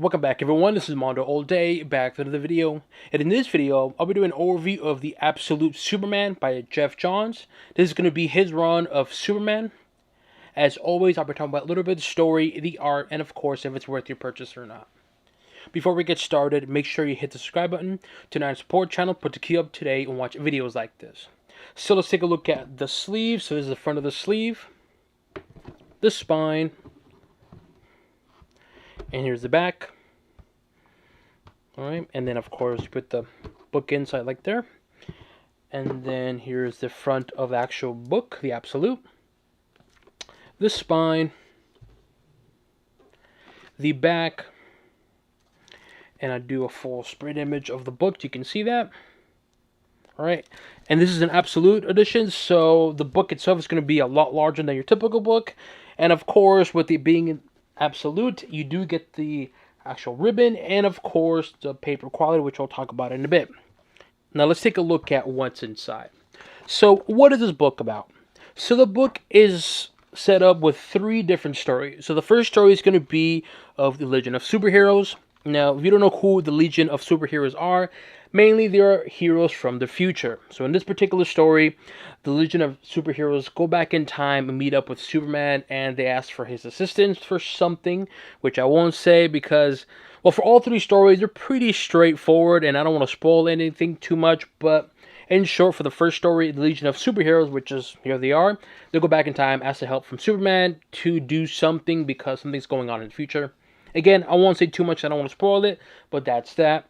Welcome back everyone, this is Mondo All Day, back to another video. And in this video, I'll be doing an overview of The Absolute Superman by Geoff Johns. This is going to be his run of Superman. As always, I'll be talking about a little bit of the story, the art, and of course, if it's worth your purchase or not. Before we get started, make sure you hit the subscribe button, turn on the support channel, put the key up today, and watch videos like this. So let's take a look at the sleeve. So this is the front of the sleeve, the spine, and here's the back. Alright, and then of course you put the book inside like there. And then here's the front of the actual book, the Absolute. The spine. The back. And I do a full spread image of the book, you can see that. Alright, and this is an Absolute edition, so the book itself is going to be a lot larger than your typical book. And of course, with it being Absolute, you do get the actual ribbon and of course the paper quality, which I'll talk about in a bit. Now let's take a look at what's inside. So what is this book about? So the book is set up with 3 different stories. So the first story is going to be of the Legion of Superheroes. Now if you don't know who the Legion of Superheroes are, mainly they are heroes from the future. So in this particular story, the Legion of Superheroes go back in time and meet up with Superman, and they ask for his assistance for something, which I won't say because, well, for all 3 stories, they're pretty straightforward, and I don't want to spoil anything too much, but in short, for the first story, the Legion of Superheroes, which is, here they are, they go back in time, ask for help from Superman to do something because something's going on in the future. Again, I won't say too much, I don't want to spoil it, but that's that.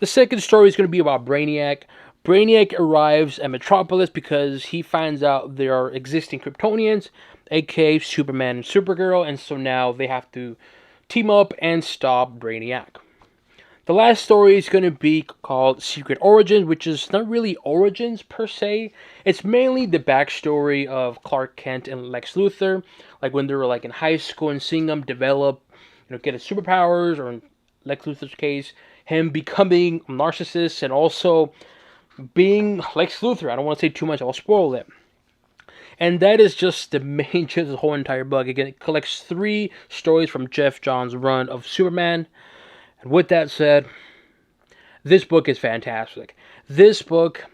The second story is going to be about Brainiac. Brainiac arrives at Metropolis because he finds out there are existing Kryptonians, aka Superman and Supergirl, and so now they have to team up and stop Brainiac. The last story is going to be called Secret Origins, which is not really origins per se. It's mainly the backstory of Clark Kent and Lex Luthor, like when they were like in high school and seeing them develop, get his superpowers, or in Lex Luthor's case, him becoming a narcissist and also being Lex Luthor. I don't want to say too much, I'll spoil it. And that is just the main gist of the whole entire book. Again, it collects 3 stories from Geoff Johns' run of Superman. And with that said, this book is fantastic. This book,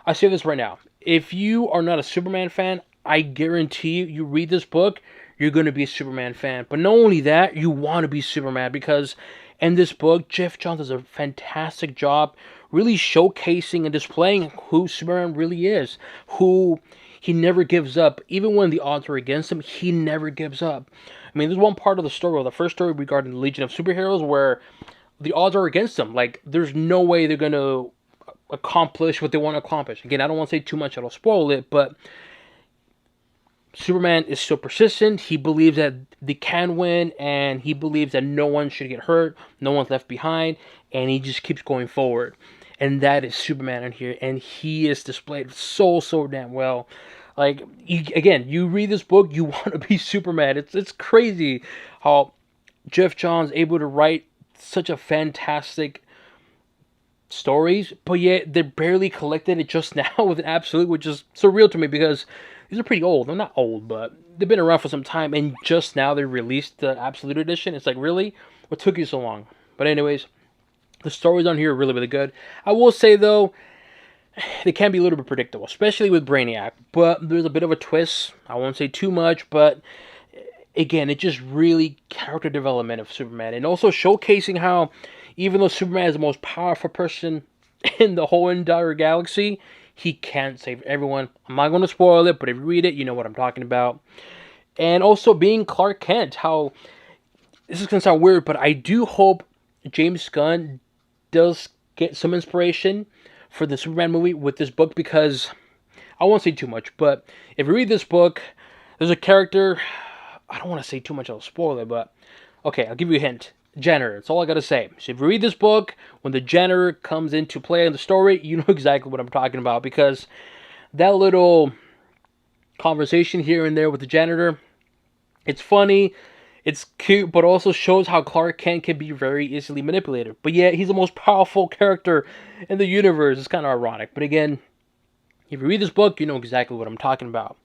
I say this right now, if you are not a Superman fan, I guarantee you read this book, you're going to be a Superman fan. But not only that, you want to be Superman, because in this book, Geoff Johns does a fantastic job really showcasing and displaying who Superman really is, who he never gives up. Even when the odds are against him, he never gives up. I mean, there's one part of the story, the first story regarding the Legion of Superheroes, where the odds are against them. Like, there's no way they're going to accomplish what they want to accomplish. Again, I don't want to say too much, I'll spoil it, but Superman is so persistent. He believes that they can win, and he believes that no one should get hurt, no one's left behind, and he just keeps going forward. And that is Superman in here, and he is displayed so damn well. Like, you read this book, you want to be Superman. It's crazy how Geoff Johns is able to write such a fantastic stories, but yet they're barely collected it just now with an Absolute, which is surreal to me because these are pretty old. They're not old, but they've been around for some time, and just now they released the Absolute edition. It's like, really? What took you so long? But anyways, the stories on here are really good. I will say, though, they can be a little bit predictable, especially with Brainiac, but there's a bit of a twist. I won't say too much, but again, it just really character development of Superman, and also showcasing how even though Superman is the most powerful person in the whole entire galaxy, he can't save everyone. I'm not going to spoil it, but if you read it, you know what I'm talking about. And also being Clark Kent, how this is going to sound weird, but I do hope James Gunn does get some inspiration for the Superman movie with this book, because I won't say too much, but if you read this book, there's a character, I don't want to say too much, I'll spoil it, but okay, I'll give you a hint. Janitor, that's all I gotta say. So if you read this book, when the janitor comes into play in the story, you know exactly what I'm talking about, because that little conversation here and there with the janitor, it's funny, it's cute, but also shows how Clark Kent can be very easily manipulated. But yet, he's the most powerful character in the universe. It's kind of ironic. But again, if you read this book, you know exactly what I'm talking about.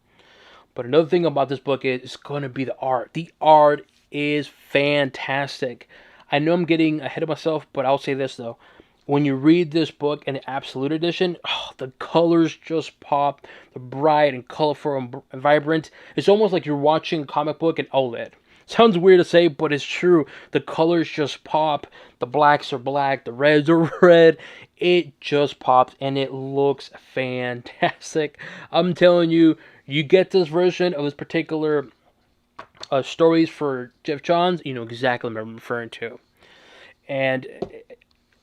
But another thing about this book is it's going to be the art. The art is fantastic. I know I'm getting ahead of myself, but I'll say this though. When you read this book in the Absolute Edition, oh, the colors just pop. The bright and colorful and vibrant. It's almost like you're watching a comic book in OLED. Sounds weird to say, but it's true. The colors just pop. The blacks are black. The reds are red. It just pops and it looks fantastic. I'm telling you, you get this version of this particular stories for Geoff Johns, you know exactly what I'm referring to. And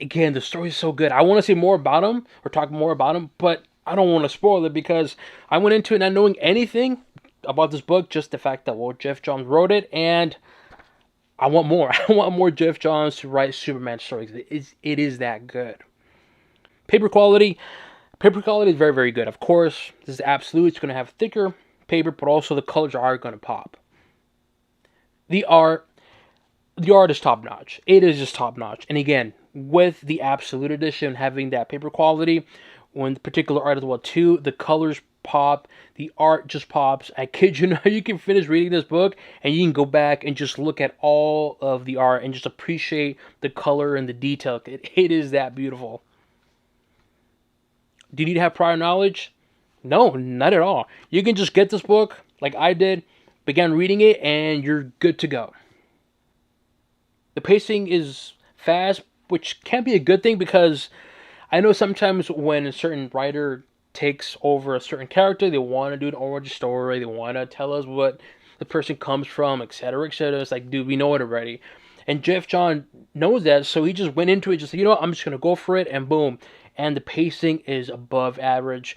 again, the story is so good. I want to say more about him or talk more about him, but I don't want to spoil it because I went into it not knowing anything about this book, just the fact that, well, Geoff Johns wrote it, and I want more. I want more Geoff Johns to write Superman stories. It is that good. Paper quality. Paper quality is very, very good. Of course, this is absolute. It's going to have thicker paper, but also the colors are going to pop. The art, the art is top notch. It is just top notch. And again, with the Absolute Edition having that paper quality, when the particular art as well too, the colors pop, the art just pops. I kid you not, you can finish reading this book and you can go back and just look at all of the art and just appreciate the color and the detail. It is that beautiful. Do you need to have prior knowledge? No, not at all. You can just get this book like I did, begin reading it, and you're good to go. The pacing is fast, which can be a good thing because I know sometimes when a certain writer takes over a certain character, they want to do an origin story, they want to tell us what the person comes from, etc., etc. It's like, dude, we know it already. And Geoff John knows that, so he just went into it, just, you know what, I'm just going to go for it, and boom. And the pacing is above average,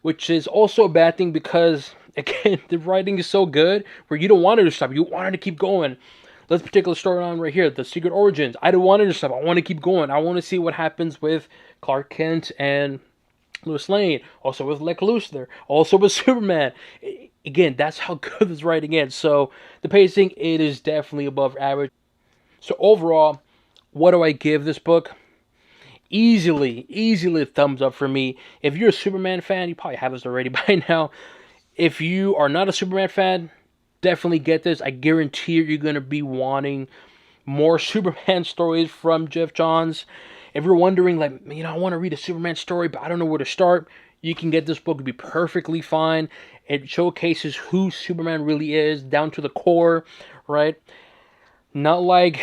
which is also a bad thing because, again, the writing is so good where you don't want it to stop. You want it to keep going. This particular storyline right here, the Secret Origins, I don't want it to stop. I want to keep going. I want to see what happens with Clark Kent and Lois Lane. Also with Lex Luthor. Also with Superman. Again, that's how good this writing is. So the pacing, it is definitely above average. So overall, what do I give this book? Easily a thumbs up for me. If you're a Superman fan, you probably have this already by now. If you are not a Superman fan, definitely get this. I guarantee you're going to be wanting more Superman stories from Geoff Johns. If you're wondering, like, you know, I want to read a Superman story, but I don't know where to start, you can get this book. It'll be perfectly fine. It showcases who Superman really is, down to the core, right? Not like,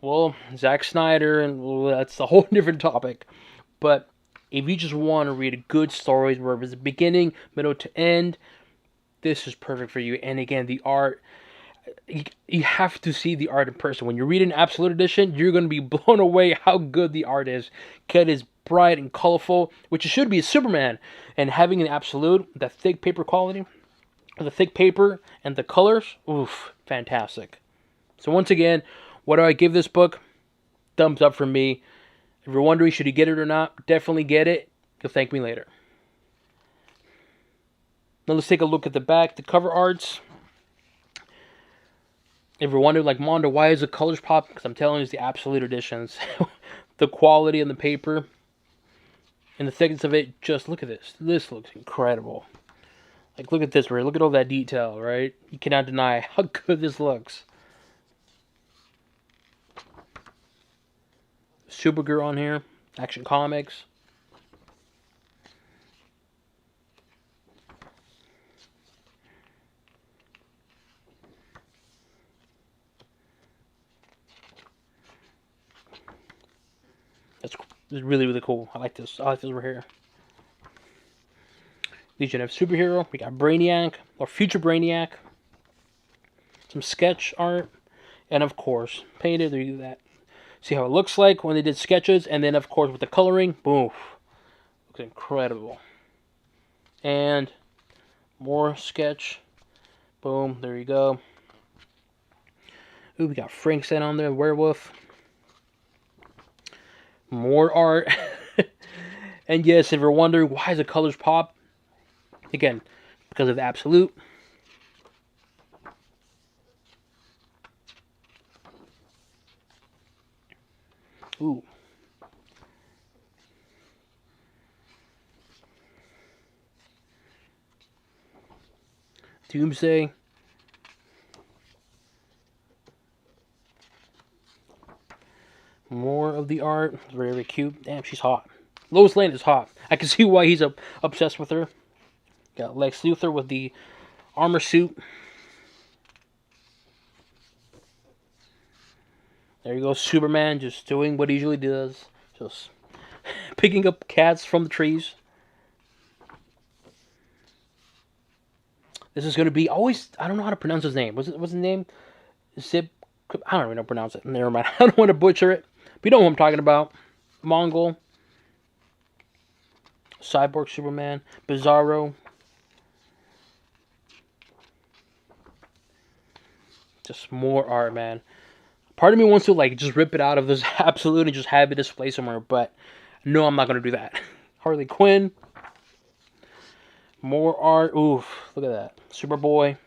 well, Zack Snyder, and well, that's a whole different topic. But if you just want to read good stories where it's the beginning, middle to end, this is perfect for you. And again, the art, you have to see the art in person. When you read an Absolute Edition, you're going to be blown away how good the art is. It is bright and colorful, which it should be a Superman. And having an Absolute, the thick paper quality, the thick paper and the colors, oof, fantastic. So once again, what do I give this book? Thumbs up for me. If you're wondering, should you get it or not, definitely get it. You'll thank me later. Now let's take a look at the back, the cover arts. If you're wondering, like, Mondo, why is the colors pop? Because I'm telling you, it's the Absolute Editions. The quality on the paper and the thickness of it, just look at this. This looks incredible. Like, look at this, right? Look at all that detail, right? You cannot deny how good this looks. Supergirl on here. Action Comics. That's really, really cool. I like this. I like this right here. Legion of Superhero. We got Brainiac, or Future Brainiac. Some sketch art. And of course, painted. There you do that. See how it looks like when they did sketches. And then, of course, with the coloring. Boom. Looks incredible. And more sketch. Boom. There you go. Ooh, we got Frankenstein on there. Werewolf. More art. And yes, if you're wondering why the colors pop, again, because of the Absolute. Ooh. Doomsday. More of the art. Very, very cute. Damn, she's hot. Lois Lane is hot. I can see why he's obsessed with her. Got Lex Luthor with the armor suit. There you go, Superman just doing what he usually does. Just picking up cats from the trees. This is going to be always... I don't know how to pronounce his name. What's his name? Zip... I don't even know how to pronounce it. Never mind. I don't want to butcher it. But you know who I'm talking about. Mongol. Cyborg Superman. Bizarro. Just more art, man. Part of me wants to like just rip it out of this absolute and just have it display somewhere, but no, I'm not gonna do that. Harley Quinn. More art. Oof, look at that. Superboy.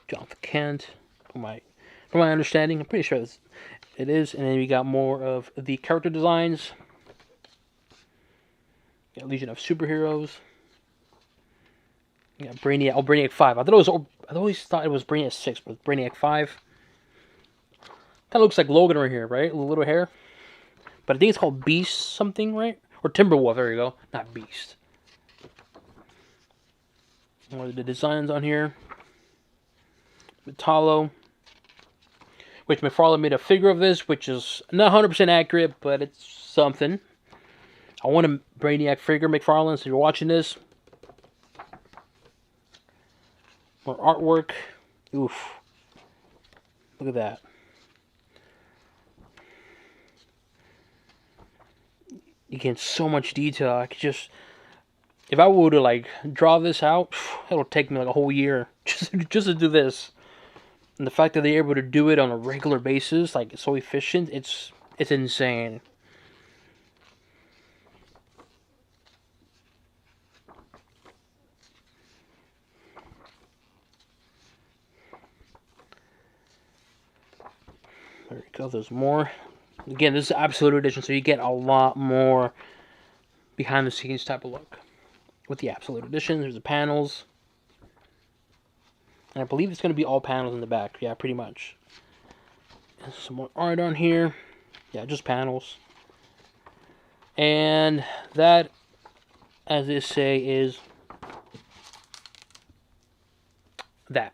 Jonathan Kent. From my understanding, I'm pretty sure it is. And then we got more of the character designs. Got Legion of Superheroes. Yeah, Brainiac. Oh, Brainiac 5. I always thought it was Brainiac 6, but it's Brainiac 5. Kind of looks like Logan right here, right? A little hair. But I think it's called Beast something, right? Or Timberwolf, there you go. Not Beast. More of the designs on here. Metallo. Which McFarlane made a figure of this, which is not 100% accurate, but it's something. I want a Brainiac figure, McFarlane, so if you're watching this. More artwork. Oof. Look at that. You get so much detail. I could just... If I were to, like, draw this out, it'll take me, like, a whole year just to do this. And the fact that they're able to do it on a regular basis, like, so efficient, it's insane. There we go, there's more. Again, this is Absolute Edition, so you get a lot more behind the scenes type of look. With the Absolute Edition, there's the panels. And I believe it's going to be all panels in the back. Yeah, pretty much. There's some more art on here. Yeah, just panels. And that, as they say, is that.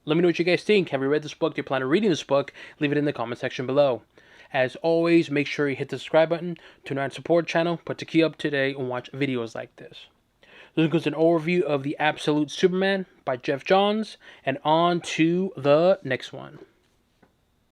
Let me know what you guys think. Have you read this book? Do you plan on reading this book? Leave it in the comment section below. As always, make sure you hit the subscribe button, turn on support channel, put to keep up to date and watch videos like this. This goes an overview of the Absolute Superman by Geoff Johns, and on to the next one.